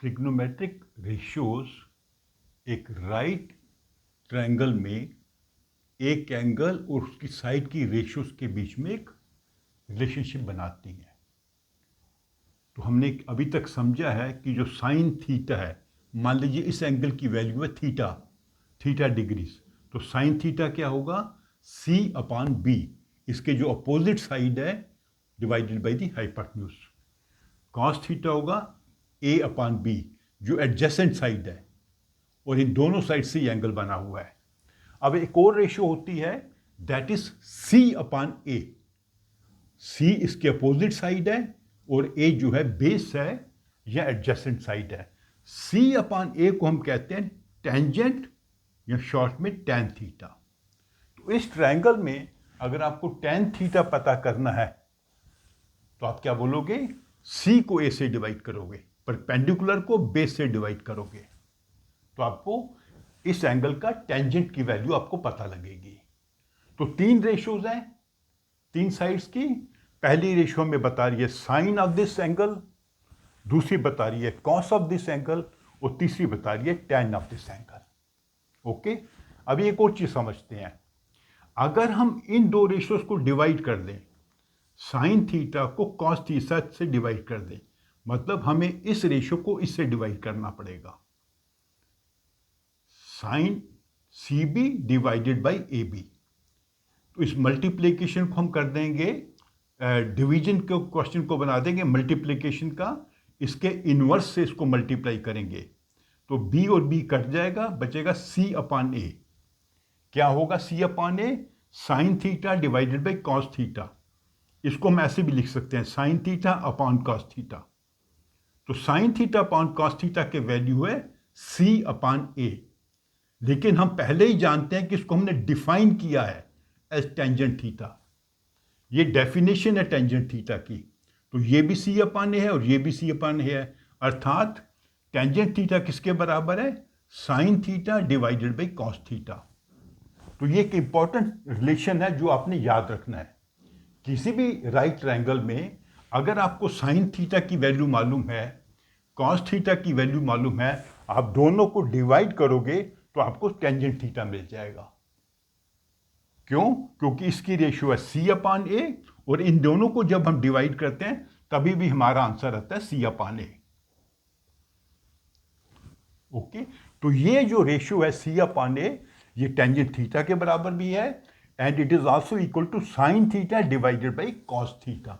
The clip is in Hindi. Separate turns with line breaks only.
ट्रिग्नोमेट्रिक रेशियोज एक राइट ट्रायंगल में एक एंगल और उसकी साइड की रेशियोज के बीच में एक रिलेशनशिप बनाती हैं। तो हमने अभी तक समझा है कि जो साइन थीटा है, मान लीजिए इस एंगल की वैल्यू है थीटा डिग्रीज, तो साइन थीटा क्या होगा, C/B, इसके जो अपोजिट साइड है divided by the hypotenuse. Cos theta होगा A/B, जो एडजेसेंट साइड है, और इन दोनों साइड से ये एंगल बना हुआ है। अब एक और रेशियो होती है, दैट इज C/A। C इसके अपोजिट साइड है और A जो है बेस है या एडजेसेंट साइड है। C/A को हम कहते हैं टेंजेंट या शॉर्ट में tan थीटा। तो इस ट्रायंगल में अगर आपको tan थीटा पता करना है तो आप क्या बोलोगे, C को A से डिवाइड करोगे, परपेंडिकुलर को बेस से डिवाइड करोगे, तो आपको इस एंगल का टेंजेंट की वैल्यू आपको पता लगेगी। तो 3 रेशियोज हैं, 3 साइड्स की। पहली रेशियो में बता रही है साइन ऑफ दिस एंगल, दूसरी बता रही है कॉस ऑफ दिस एंगल, और तीसरी बता रही है tan of this angle. Okay, अभी एक और चीज समझते हैं। अगर हम इन 2 रेशियोज को डिवाइड कर दें, साइन थीटा को कॉस थीटा से डिवाइड कर दें, मतलब हमें इस रेशियो को इससे डिवाइड करना पड़ेगा, sine CB divided by AB। तो इस मल्टीप्लिकेशन को हम कर देंगे, डिवीजन के क्वेश्चन को बना देंगे मल्टीप्लिकेशन का, इसके इनवर्स से इसको मल्टीप्लाई करेंगे, तो B और B कट जाएगा, बचेगा C/A। क्या होगा C/A, sine theta divided by cos theta. इसको हम ऐसे भी लिख सकते हैं, sine theta upon cos theta. तो sine theta upon cos theta के वैल्यू है C/A, लेकिन हम पहले ही जानते हैं कि इसको हमने डिफाइन किया है एज टेंजेंट थीटा। ये डेफिनेशन है टेंजेंट थीटा की, तो ये भी C/A है और ये भी C/A है, अर्थात टेंजेंट थीटा किसके बराबर है, sign theta divided by cos theta. तो ये एक इंपॉर्टेंट रिलेशन है जो आपने याद रखना है। किसी भी राइट ट्रायंगल में अगर आपको साइन थीटा की वैल्यू मालूम है, कॉस थीटा की वैल्यू मालूम है, आप दोनों को डिवाइड करोगे तो आपको टेंजेंट थीटा मिल जाएगा। क्यों? क्योंकि इसकी रेशियो है C/A, और इन दोनों को जब हम डिवाइड करते हैं तभी भी हमारा आंसर आता है C/A। ओके, तो ये जो रेशियो है C/A, ये टेंजेंट थीटा के बराबर भी है, and it is also equal to sine theta divided by cos theta.